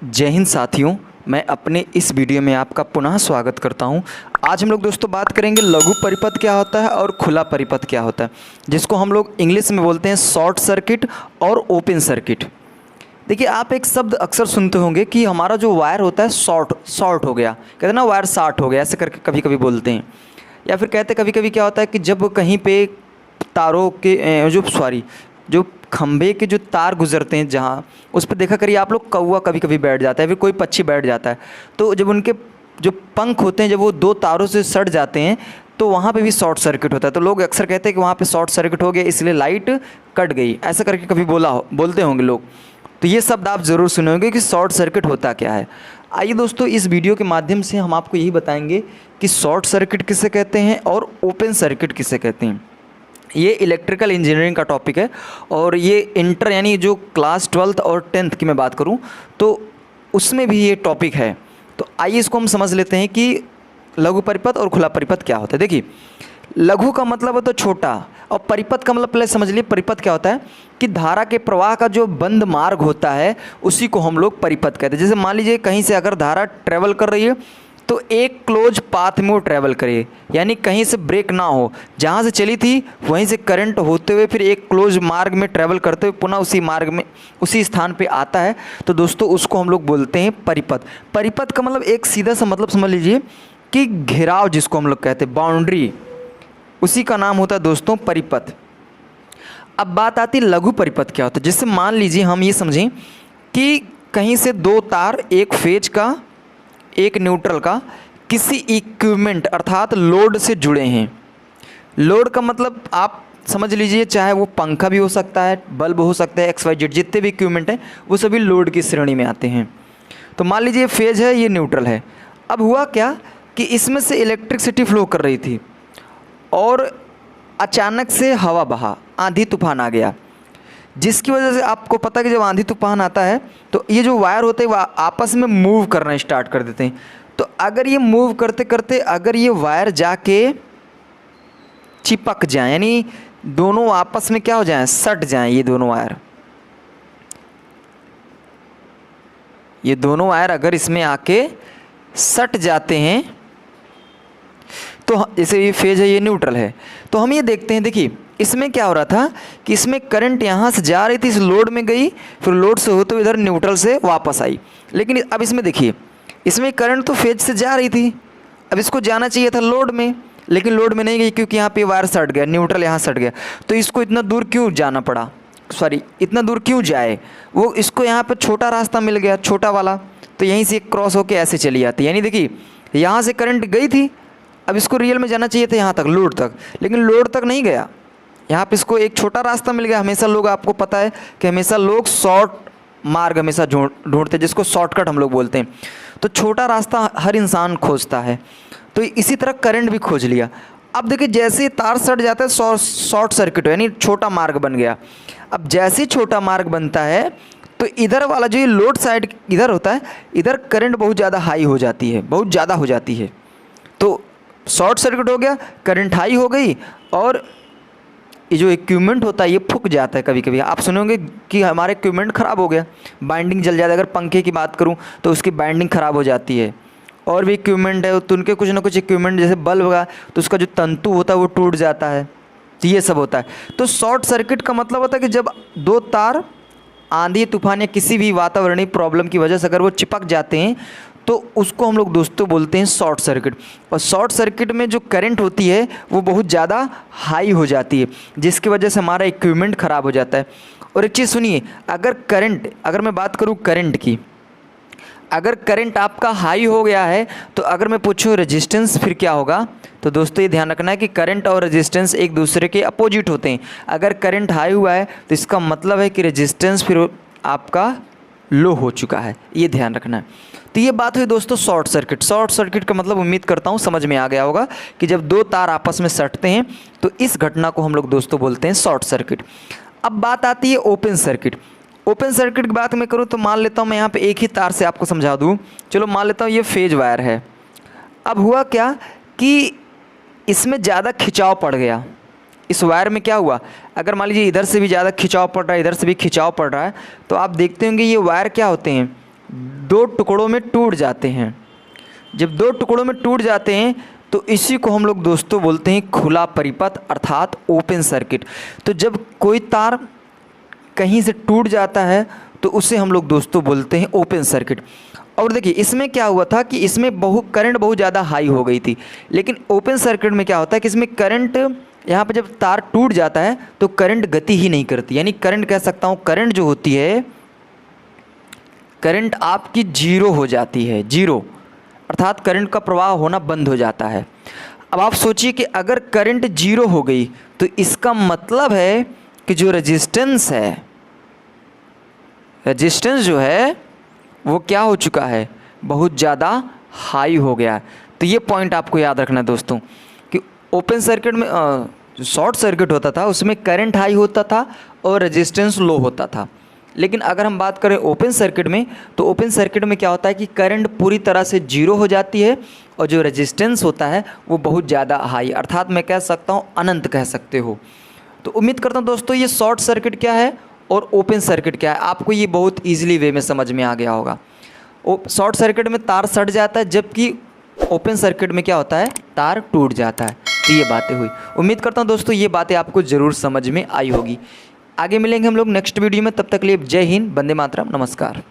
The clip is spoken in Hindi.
जय हिंद साथियों, मैं अपने इस वीडियो में आपका पुनः स्वागत करता हूं। आज हम लोग दोस्तों बात करेंगे लघु परिपथ क्या होता है और खुला परिपथ क्या होता है, जिसको हम लोग इंग्लिश में बोलते हैं शॉर्ट सर्किट और ओपन सर्किट। देखिए, आप एक शब्द अक्सर सुनते होंगे कि हमारा जो वायर होता है शॉर्ट हो गया, कहते हैं ना वायर शॉर्ट हो गया, ऐसे करके कभी कभी बोलते हैं। या फिर कहते कभी कभी क्या होता है कि जब कहीं पे तारों के जो खंभे के जो तार गुजरते हैं, जहाँ उस पर देखा करिए आप लोग, कौवा कभी कभी बैठ जाता है, फिर कोई पक्षी बैठ जाता है। तो जब उनके जो पंख होते हैं, जब वो दो तारों से सट जाते हैं, तो वहाँ पे भी शॉर्ट सर्किट होता है। तो लोग अक्सर कहते हैं कि वहाँ पे शॉर्ट सर्किट हो गया, इसलिए लाइट कट गई, ऐसा करके कभी बोलते होंगे लोग। तो ये शब्द आप ज़रूर सुने होंगे कि शॉर्ट सर्किट होता क्या है। आइए दोस्तों, इस वीडियो के माध्यम से हम आपको यही बताएंगे कि शॉर्ट सर्किट किसे कहते हैं और ओपन सर्किट किसे कहते हैं। ये इलेक्ट्रिकल इंजीनियरिंग का टॉपिक है और ये इंटर यानी जो क्लास 12th और 10th की मैं बात करूं तो उसमें भी ये टॉपिक है। तो आइए इसको हम समझ लेते हैं कि लघु परिपथ और खुला परिपथ क्या होता है। देखिए, लघु का मतलब होता है छोटा, और परिपथ का मतलब पहले समझ लिए परिपथ क्या होता है कि धारा के प्रवाह का जो बंद मार्ग होता है उसी को हम लोग परिपथ कहते हैं। जैसे मान लीजिए कहीं से अगर धारा ट्रेवल कर रही है तो एक क्लोज पाथ में वो ट्रैवल करे, यानी कहीं से ब्रेक ना हो, जहाँ से चली थी वहीं से करंट होते हुए फिर एक क्लोज मार्ग में ट्रैवल करते हुए पुनः उसी मार्ग में उसी स्थान पे आता है। तो दोस्तों उसको हम लोग बोलते हैं परिपथ। परिपथ का मतलब एक सीधा सा मतलब समझ लीजिए कि घेराव, जिसको हम लोग कहते हैं बाउंड्री, उसी का नाम होता है दोस्तों परिपथ। अब बात आती है लघु परिपथ क्या होता है। जैसे मान लीजिए हम ये समझें कि कहीं से दो तार, एक फेज का एक न्यूट्रल का, किसी इक्विपमेंट अर्थात लोड से जुड़े हैं। लोड का मतलब आप समझ लीजिए, चाहे वो पंखा भी हो सकता है, बल्ब हो सकता है, XYZ जितने भी इक्विपमेंट हैं वो सभी लोड की श्रेणी में आते हैं। तो मान लीजिए फेज है, ये न्यूट्रल है। अब हुआ क्या कि इसमें से इलेक्ट्रिसिटी फ्लो कर रही थी और अचानक से हवा बहा, आंधी तूफान आ गया, जिसकी वजह से आपको पता है कि जब आंधी तूफान आता है तो ये जो वायर होते हैं वो आपस में मूव करना स्टार्ट कर देते हैं। तो अगर ये मूव करते करते अगर ये वायर जाके चिपक जाए, यानी दोनों आपस में क्या हो जाएं, सट जाएं, ये दोनों वायर अगर इसमें आके सट जाते हैं, तो जैसे ये फेज है, ये न्यूट्रल है, तो हम ये देखते हैं। देखिए इसमें क्या हो रहा था कि इसमें करंट यहाँ से जा रही थी, इस लोड में गई, फिर लोड से होते हुए इधर न्यूट्रल से वापस आई। लेकिन अब इसमें देखिए, इसमें करंट तो फेज से जा रही थी, अब इसको जाना चाहिए था लोड में, लेकिन लोड में नहीं गई क्योंकि यहाँ पे वायर सट गया, न्यूट्रल यहाँ सट गया। तो इसको इतना दूर क्यों जाना पड़ा, इतना दूर क्यों जाए, वो इसको यहाँ पर छोटा रास्ता मिल गया, छोटा वाला, तो यहीं से क्रॉस होकर ऐसे चली जाती। यानी देखिए यहाँ से करंट गई थी, अब इसको रियल में जाना चाहिए था यहाँ तक, लोड तक, लेकिन लोड तक नहीं गया, यहाँ पे इसको एक छोटा रास्ता मिल गया। हमेशा लोग, आपको पता है कि हमेशा लोग शॉर्ट मार्ग हमेशा ढूंढते हैं, जिसको शॉर्टकट हम लोग बोलते हैं। तो छोटा रास्ता हर इंसान खोजता है, तो इसी तरह करंट भी खोज लिया। अब देखिए जैसे ही तार सट जाता है शॉर्ट सर्किट, यानी छोटा मार्ग बन गया। अब जैसे ही छोटा मार्ग बनता है तो इधर वाला जो ये लोड साइड इधर होता है, इधर करंट बहुत ज़्यादा हाई हो जाती है, बहुत ज़्यादा हो जाती है। तो शॉर्ट सर्किट हो गया, करंट हाई हो गई, और ये जो इक्विपमेंट होता है ये फूक जाता है। कभी कभी आप सुनोगे कि हमारे इक्विपमेंट ख़राब हो गया, बाइंडिंग जल जाता है। अगर पंखे की बात करूं तो उसकी बाइंडिंग ख़राब हो जाती है। और भी इक्विपमेंट है तो उनके कुछ ना कुछ इक्विपमेंट, जैसे बल्ब का, तो उसका जो तंतु होता है वो टूट जाता है। तो ये सब होता है। तो शॉर्ट सर्किट का मतलब होता है कि जब दो तार आंधी तूफान या किसी भी वातावरणीय प्रॉब्लम की वजह से अगर वो चिपक जाते हैं तो उसको हम लोग दोस्तों बोलते हैं शॉर्ट सर्किट। और शॉर्ट सर्किट में जो करंट होती है वो बहुत ज़्यादा हाई हो जाती है, जिसकी वजह से हमारा इक्विपमेंट ख़राब हो जाता है। और एक चीज़ सुनिए, अगर मैं बात करूँ करंट की, अगर करंट आपका हाई हो गया है तो अगर मैं पूछूँ रेजिस्टेंस फिर क्या होगा, तो दोस्तों ये ध्यान रखना है कि करंट और रेजिस्टेंस एक दूसरे के अपोजिट होते हैं। अगर करंट हाई हुआ है तो इसका मतलब है कि रेजिस्टेंस फिर आपका लो हो चुका है, ये ध्यान रखना है। तो ये बात हुई दोस्तों शॉर्ट सर्किट। शॉर्ट सर्किट का मतलब उम्मीद करता हूँ समझ में आ गया होगा कि जब दो तार आपस में सटते हैं तो इस घटना को हम लोग दोस्तों बोलते हैं शॉर्ट सर्किट। अब बात आती है ओपन सर्किट। ओपन सर्किट की बात मैं करूँ तो मान लेता हूँ, मैं यहाँ पे एक ही तार से आपको समझा दूँ। चलो मान लेता हूँ ये फेज वायर है। अब हुआ क्या कि इसमें ज़्यादा खिंचाव पड़ गया, इस वायर में क्या हुआ, अगर मान लीजिए इधर से भी ज़्यादा खिंचाव पड़ रहा है, इधर से भी खिंचाव पड़ रहा है, तो आप देखते होंगे ये वायर क्या होते हैं, दो टुकड़ों में टूट जाते हैं। जब दो टुकड़ों में टूट जाते हैं तो इसी को हम लोग दोस्तों बोलते हैं खुला परिपथ अर्थात ओपन सर्किट। तो जब कोई तार कहीं से टूट जाता है तो उसे हम लोग दोस्तों बोलते हैं ओपन सर्किट। और देखिए इसमें क्या हुआ था कि इसमें करंट बहुत ज़्यादा हाई हो गई थी, लेकिन ओपन सर्किट में क्या होता है कि इसमें करंट, यहाँ पर जब तार टूट जाता है तो करंट गति ही नहीं करती, यानी करंट कह सकता हूँ करंट जो होती है, करंट आपकी जीरो हो जाती है, जीरो अर्थात करंट का प्रवाह होना बंद हो जाता है। अब आप सोचिए कि अगर करंट जीरो हो गई तो इसका मतलब है कि जो रेजिस्टेंस है, रेजिस्टेंस जो है वो क्या हो चुका है, बहुत ज़्यादा हाई हो गया। तो ये पॉइंट आपको याद रखना है दोस्तों कि ओपन सर्किट में जो शॉर्ट सर्किट होता था उसमें करंट हाई होता था और रेजिस्टेंस लो होता था। लेकिन अगर हम बात करें ओपन सर्किट में, तो ओपन सर्किट में क्या होता है कि करंट पूरी तरह से जीरो हो जाती है और जो रेजिस्टेंस होता है वो बहुत ज़्यादा हाई, अर्थात मैं कह सकता हूँ अनंत कह सकते हो। तो उम्मीद करता हूँ दोस्तों ये शॉर्ट सर्किट क्या है और ओपन सर्किट क्या है आपको ये बहुत ईजिली वे में समझ में आ गया होगा। शॉर्ट सर्किट में तार सट जाता है, जबकि ओपन सर्किट में क्या होता है, तार टूट जाता है। तो ये बातें हुई। उम्मीद करता हूँ दोस्तों ये बातें आपको ज़रूर समझ में आई होगी। आगे मिलेंगे हम लोग नेक्स्ट वीडियो में, तब तक के लिए जय हिंद, वंदे मातरम, नमस्कार।